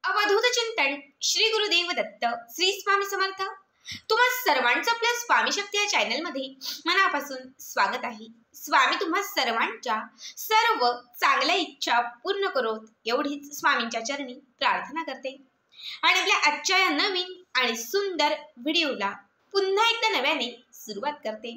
अवधूत चिंतन श्री गुरुदेव दत्त श्री स्वामी समर्थ। तुम्हा सर्वांचं आपल्या स्वामी शक्ती या चॅनल मध्ये मनापासून स्वागत आहे। स्वामी तुम्हा सर्वांच्या सर्व चांगल्या इच्छा पूर्ण करोत एवढीच स्वामींच्या चरणी प्रार्थना करते आणि आपल्या आजच्या या नवीन आणि सुंदर व्हिडिओला पुन्हा एकदा नव्याने सुरुवात करते।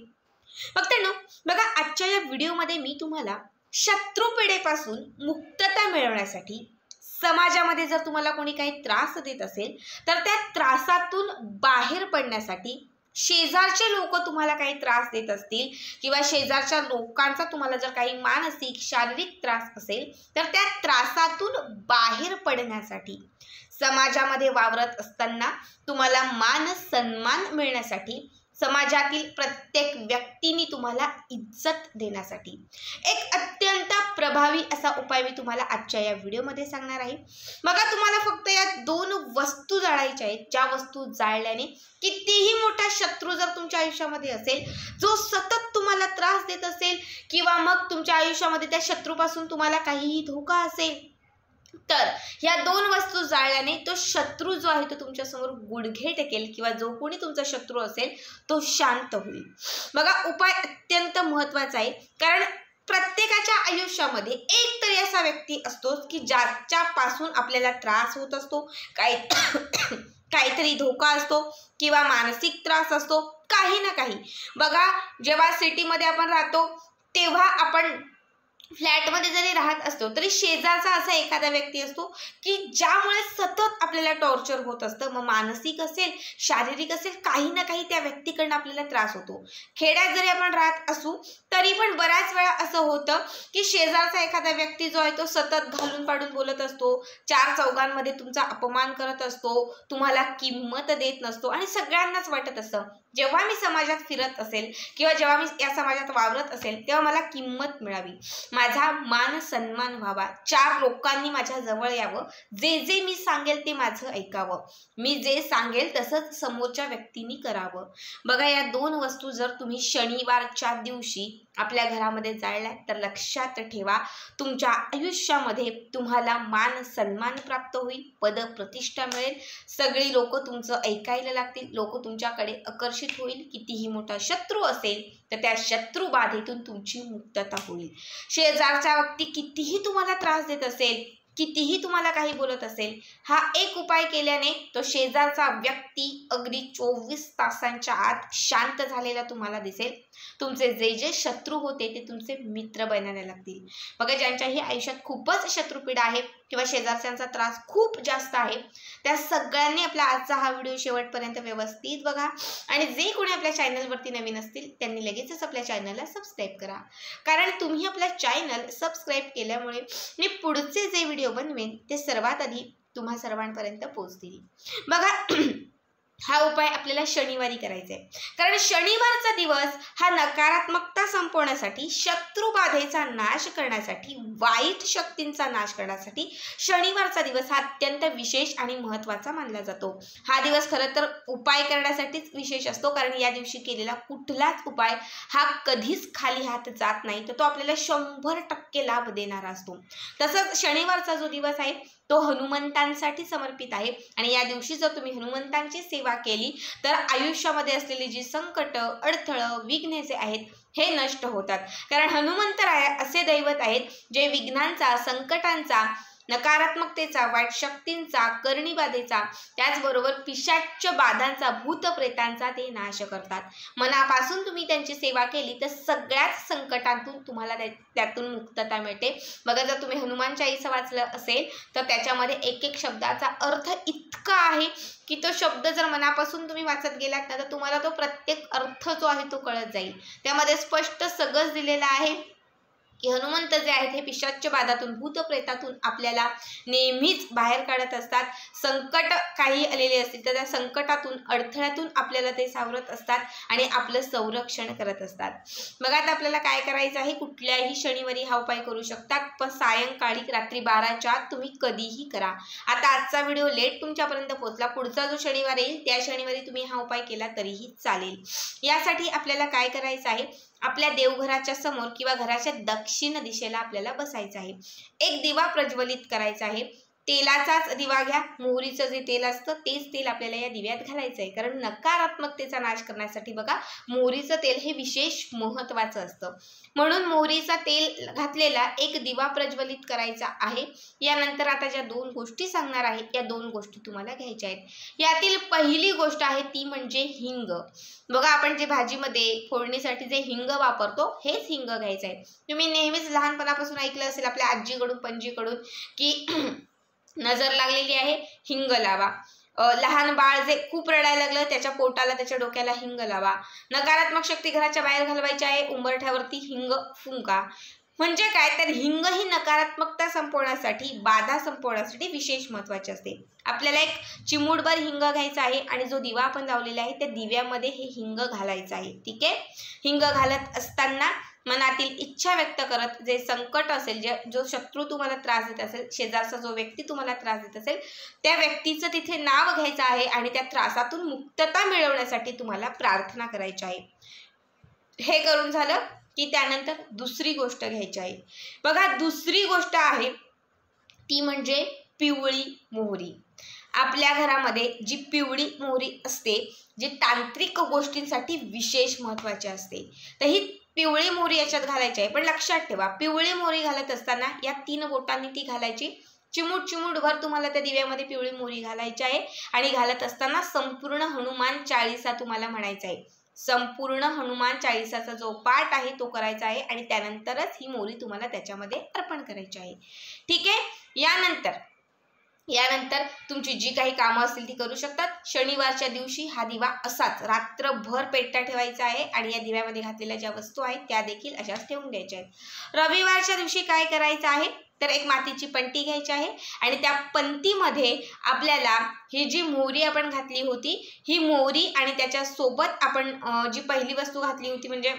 भक्तांनो, बघा, आजच्या या व्हिडिओमध्ये मी तुम्हाला शत्रुपीडेपासून मुक्तता मिळवण्यासाठी समाजामध्ये जर तुम्हाला कोणी काही त्रास देत असेल तर त्या त्रासातून बाहेर पडण्यासाठी, शेजारचे लोक तुम्हाला काही त्रास देत असतील किंवा शेजारच्या लोकांचा तुम्हाला जर काही मानसिक शारीरिक त्रास असेल तर त्या त्रासातून बाहेर पडण्यासाठी, समाजामध्ये वावरत असताना तुम्हाला मान सन्मान मिळण्यासाठी, समाजातील प्रत्येक व्यक्तीने तुम्हाला इज्जत देण्यासाठी एक अत्यंत प्रभावी असा उपाय मी तुम्हाला आजच्या या व्हिडिओमध्ये सांगणार आहे। बघा, तुम्हाला फक्त या दोन वस्तू जाळायच्या आहेत, ज्या वस्तू जाळल्याने कितीही मोठा शत्रू जर तुमच्या आयुष्यामध्ये असेल, जो सतत तुम्हाला त्रास देत असेल किंवा मग तुमच्या आयुष्यामध्ये त्या शत्रूपासून तुम्हाला काहीही धोका असेल, तर या दोन वस्तू जाळल्याने तो शत्रू जो आहे तो तुमच्या समोर गुडघे टेकेल किंवा जो कोणी तुमचा शत्रू असेल तो शांत होईल। बघा, उपाय अत्यंत महत्त्वाचा आहे, कारण प्रत्येकाच्या आयुष्यामध्ये एक तरी असा व्यक्ती असतो की ज्याच्यापासून आपल्याला त्रास होत असतो, काहीतरी धोका असतो किंवा मानसिक त्रास असतो, काही ना काही। बघा, जेव्हा सिटीमध्ये आपण राहतो तेव्हा आपण फ्लॅटमध्ये जरी राहत असतो तरी शेजारचा असा एखादा व्यक्ती असतो की ज्यामुळे सतत आपल्याला टॉर्चर होत असतं, मग मानसिक असेल, शारीरिक असेल, काही ना काही त्या व्यक्तीकडनं आपल्याला त्रास होतो। खेड्यात जरी आपण राहत असू तरी पण बऱ्याच वेळा असं होतं की शेजारचा एखादा व्यक्ती जो आहे तो सतत घालून पाडून बोलत असतो, चार चौघांमध्ये तुमचा अपमान करत असतो, तुम्हाला किंमत देत नसतो आणि सगळ्यांनाच वाटत असतं जेव्हा मी समाजात फिरत असेल किंवा जेव्हा मी या समाजात वावरत असेल तेव्हा मला किंमत मिळावी, माझा मान सन्मान व्हावा, चार लोकांनी माझ्या जवळ यावं, जे मी सांगेल ते माझं ऐकावं, मी जे सांगेल तसंच समोरच्या व्यक्तीने करावं। बघा, या दोन वस्तू जर तुम्ही शनिवारच्या दिवशी आपल्या घरामध्ये जाळल्या तर लक्षात ठेवा, तुमच्या आयुष्यामध्ये तुम्हाला मान सन्मान प्राप्त होईल, पद प्रतिष्ठा मिळेल, सगळी लोक तुमचं ऐकायला लागतील, लोक तुमच्याकडे आकर्षित होईल। कितीही मोठा शत्रू असेल तर त्या शत्रू बाधेतून तुमची मुक्तता होईल। शेजारचा व्यक्ती कितीही तुम्हाला त्रास देत असेल, कितीही तुम्हाला काही बोलत असेल, हा एक उपाय केल्याने तो शेजारचा व्यक्ती अगदी 24 तासांच्या आत शांत झालेला तुम्हाला दिसेल। तुमचे जे शत्रू होते ते तुमचे मित्र बनायला लागतील। बघा, ज्यांच्याही आयुष्यात खूपच शत्रुपीडा आहे किंवा शेजारच्यांचा त्रास खूप जास्त आहे त्या सगळ्यांनी आपला आजचा हा व्हिडिओ शेवटपर्यंत व्यवस्थित बघा आणि जे कोणी आपल्या चॅनलवरती नवीन असतील त्यांनी लगेचच आपल्या चॅनलला सबस्क्राईब करा, कारण तुम्ही आपल्या चॅनल सबस्क्राईब केल्यामुळे मी पुढचे जे व्हिडिओ बनवेन ते सर्वात आधी तुम्हा सर्वांपर्यंत पोहोचतील। बघा, हा उपाय आपल्याला शनिवारी करायचा आहे, कारण शनिवारचा दिवस हा नकारात्मकता संपवण्यासाठी, शत्रुबाधेचा नाश करण्यासाठी, वाईट शक्तींचा नाश करण्यासाठी शनिवारचा दिवस हा अत्यंत विशेष आणि महत्त्वाचा मानला जातो। हा दिवस खरं तर उपाय करण्यासाठीच विशेष असतो, कारण या दिवशी केलेला कुठलाच उपाय हा कधीच खाली हात जात नाही, तर तो आपल्याला 100% लाभ देणारा असतो। तसंच शनिवारचा जो दिवस आहे तो हनुमंतांसाठी समर्पित आहे आणि या दिवशी जर तुम्ही हनुमंतांची सेवा केली तर आयुष्यामध्ये असलेली जी संकट, अडथळं, विघ्ने जे आहेत हे नष्ट होतात, कारण हनुमंतराय असे दैवत आहेत जे विघ्नांचा, संकटांचा, नकारात्मकतेचा, वाईट शक्तींचा, करणीबाधेचा, त्याचबरोबर पिशाच्य बाधांचा, भूतप्रेतांचा ते नाश करतात। मनापासून तुम्ही त्यांची सेवा केली तर सगळ्याच संकटांतून तुम्हाला त्यातून मुक्तता मिळते। बघा, जर तुम्ही हनुमान चालीसा वाचलं असेल तर त्याच्यामध्ये एक एक शब्दाचा अर्थ इतका आहे की तो शब्द जर मनापासून तुम्ही वाचत गेलात ना तर तुम्हाला तो प्रत्येक अर्थ जो आहे तो कळत जाईल। त्यामध्ये स्पष्ट सगळंच दिलेलं आहे की हनुमंत जे आहेत हे पिशाच्य बाधातून, भूतप्रेतातून आपल्याला नेहमीच बाहेर काढत असतात। संकट काही आलेले असतील तर त्या संकटातून, अडथळ्यातून आपल्याला ते सावरत असतात आणि आपलं संरक्षण करत असतात। बघा, आता आपल्याला काय करायचं आहे, कुठल्याही शनिवारी हा उपाय करू शकता, पण सायंकाळी रात्री 12च्या आत तुम्ही कधीही करा। आता आजचा व्हिडिओ लेट तुमच्यापर्यंत पोहोचला, पुढचा जो शनिवार येईल त्या शनिवारी तुम्ही हा उपाय केला तरीही चालेल। यासाठी आपल्याला काय करायचं आहे, आपल्या देवघराच्या समोर किंवा घराच्या दक्षिण दिशेला आपल्याला बसायचं आहे, एक दिवा प्रज्वलित करायचा आहे, तेलाचाच दिवा घ्या, मोहरीचं जे तेल असतं तेच तेल आपल्याला या दिव्यात घालायचं आहे, कारण नकारात्मकतेचा नाश करण्यासाठी बघा मोहरीचं तेल हे विशेष महत्त्वाचं असतं. म्हणून मोहरीचा तेल घातलेला एक दिवा प्रज्वलित करायचा आहे. यानंतर आता ज्या 2 गोष्टी सांगणार आहे या 2 गोष्टी तुम्हाला घ्यायच्या आहेत. यातील पहिली गोष्ट आहे ती म्हणजे हिंग. बघा आपण जे भाजीमध्ये फोडणीसाठी जे हिंग वापरतो हेच हिंग घ्यायचं आहे. तुम्ही नेहमीच लहानपणापासून ऐकलं असेल आपल्या आजीकडून पणजीकडून की नजर लागलेली आहे हिंग लावा. लहान बाळ जे खूप रडायला लागलं त्याच्या पोटाला त्याच्या डोक्याला हिंग लावा. नकारात्मक शक्ती घराच्या बाहेर घालवायची आहे, उंबरठ्यावरती हिंग फुंका. म्हणजे काय तर हिंग ही नकारात्मकता संपवण्यासाठी, बाधा संपवण्यासाठी विशेष महत्त्वाचे असते. आपल्याला एक चिमूटभर हिंग घ्यायचा आहे आणि जो दिवा आपण लावलेला आहे त्या दिव्यामध्ये हे हिंग घालायचं आहे. ठीक आहे. हिंग घालत असताना मनातील इच्छा व्यक्त करत जे संकट असेल, जो शत्रू तुम्हाला त्रास देत असेल, शेजारचा जो व्यक्ती तुम्हाला त्रास देत असेल त्या व्यक्तीचं तिथे नाव घ्यायचं आहे आणि त्या त्रासातून मुक्तता मिळवण्यासाठी तुम्हाला प्रार्थना करायची आहे. हे करून झालं की त्यानंतर दुसरी गोष्ट घ्यायची आहे. बघा दुसरी गोष्ट आहे ती म्हणजे पिवळी मोहरी. आपल्या घरामध्ये जी पिवळी मोहरी असते जी तांत्रिक गोष्टींसाठी विशेष महत्त्वाची असते, तर ही पिवळी मोहरी याच्यात घालायची आहे. पण लक्षात ठेवा पिवळी मोहरी घालत असताना या 3 बोटांनी ती घालायची. चिमूटभर तुम्हाला त्या दिव्यामध्ये पिवळी मोहरी घालायची आहे आणि घालत असताना संपूर्ण हनुमान चाळीसा तुम्हाला म्हणायचा आहे. संपूर्ण हनुमान चाळीसाचा जो पाठ आहे तो करायचा आहे आणि त्यानंतरच ही मोहरी तुम्हाला त्याच्यामध्ये अर्पण करायची आहे. ठीक आहे. यानंतर तुमची जी काही कामं असतील ती करू शकतात. शनिवारच्या दिवशी हा दिवा असाच रात्रभर पेटता ठेवायचा आहे आणि या दिव्यामध्ये घातलेल्या ज्या वस्तू आहेत त्या देखील अशाच ठेवून द्यायच्या आहेत. रविवारच्या दिवशी काय करायचं आहे तर एक मातीची पंटी घ्यायची आहे आणि त्या पंतीमध्ये आपल्याला ही जी मोहरी आपण घातली होती ही मोहरी आणि त्याच्या सोबत आपण जी पहिली वस्तू घातली होती म्हणजे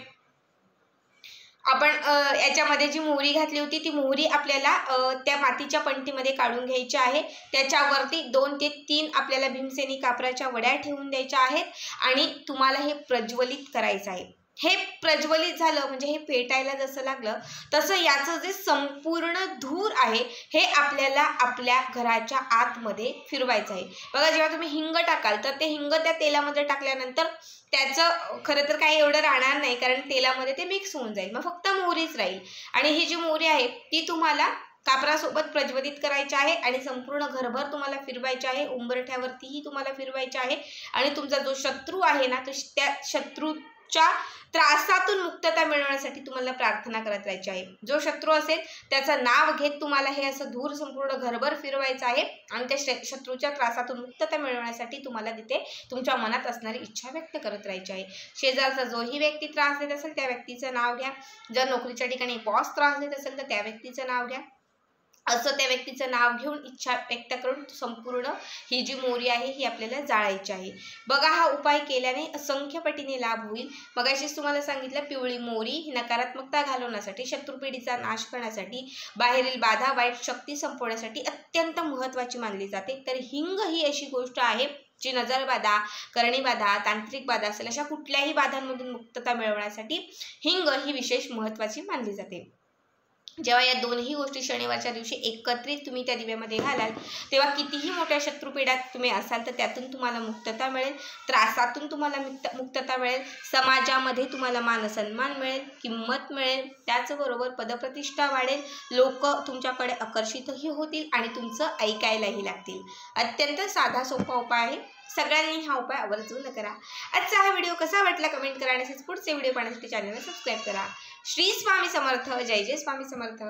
आपण याच्यामध्ये जी मोहरी घातली होती ती मोहरी आपल्याला त्या मातीच्या पंटीमध्ये काढून घ्यायची आहे. त्याच्यावरती 2 ते 3 आपल्याला भीमसेनी कापराच्या वड्या ठेवून द्यायच्या आहेत आणि तुम्हाला हे प्रज्वलित करायचं आहे. हे प्रज्वलित झालं म्हणजे हे पेटायला जसं लागलं तसं याचं जे संपूर्ण धूर आहे हे आपल्याला आपल्या घराच्या आतमध्ये फिरवायचं आहे. बघा जेव्हा तुम्ही हिंग टाकाल तर ते हिंग त्या तेलामध्ये टाकल्यानंतर त्याचं खरं तर काही एवढं राहणार नाही, कारण तेलामध्ये ते मिक्स होऊन जाईल, मग फक्त मोहरीच राहील. आणि ही जी मोहरी आहे ती तुम्हाला कापरासोबत प्रज्वलित करायची आहे आणि संपूर्ण घरभर तुम्हाला फिरवायची आहे. उंबरठ्यावरतीही तुम्हाला फिरवायची आहे आणि तुमचा जो शत्रू आहे ना तो त्या शत्रूच्या त्रासातून मुक्तता मिळवण्यासाठी तुम्हाला प्रार्थना करत राहायची आहे. जो शत्रू असेल त्याचं नाव घेत तुम्हाला हे असं धूर संपूर्ण घरभर फिरवायचं आहे आणि त्या शत्रूच्या त्रासातून मुक्तता मिळवण्यासाठी तुम्हाला तिथे तुमच्या मनात असणारी इच्छा व्यक्त करत राहायची आहे. शेजारचा जोही व्यक्ती त्रास देत असेल त्या व्यक्तीचं नाव घ्या. जर नोकरीच्या ठिकाणी बॉस त्रास देत असेल तर त्या व्यक्तीचं नाव घ्या. असं त्या व्यक्तीचं नाव घेऊन इच्छा व्यक्त करून संपूर्ण ही जी मोहरी आहे ही आपल्याला जाळायची आहे. बघा हा उपाय केल्याने असंख्य पटीने लाभ होईल. मगाशीच तुम्हाला सांगितलं पिवळी मोहरी ही नकारात्मकता घालवण्यासाठी, शत्रुपीडीचा नाश करण्यासाठी, बाहेरील बाधा वाईट शक्ती संपवण्यासाठी अत्यंत महत्त्वाची मानली जाते. तर हिंग ही अशी गोष्ट आहे जी नजरबाधा, करणीबाधा, तांत्रिक बाधा असेल अशा कुठल्याही बाधांमधून मुक्तता मिळवण्यासाठी हिंग ही विशेष महत्त्वाची मानली जाते. जेव्हा या 2ही गोष्टी शनिवारच्या दिवशी एकत्रित तुम्ही त्या दिव्यामध्ये घालाल तेव्हा कितीही मोठ्या शत्रुपीडात तुम्ही असाल तर त्यातून तुम्हाला मुक्तता मिळेल, त्रासातून तुम्हाला मुक्तता मिळेल, समाजामध्ये तुम्हाला मानसन्मान मिळेल, किंमत मिळेल, त्याचबरोबर पदप्रतिष्ठा वाढेल, लोक तुमच्याकडे आकर्षितही होतील आणि तुमचं ऐकायलाही लागतील. अत्यंत साधा सोपा उपाय आहे. सगळ्यांनी हा उपाय आवर्जून करा. आजचा हा व्हिडिओ कसा वाटला कमेंट करा आणि पुढचे व्हिडिओ पाहण्यासाठी चॅनलला सबस्क्राईब करा. श्री स्वामी समर्थ. जय जय स्वामी समर्थ.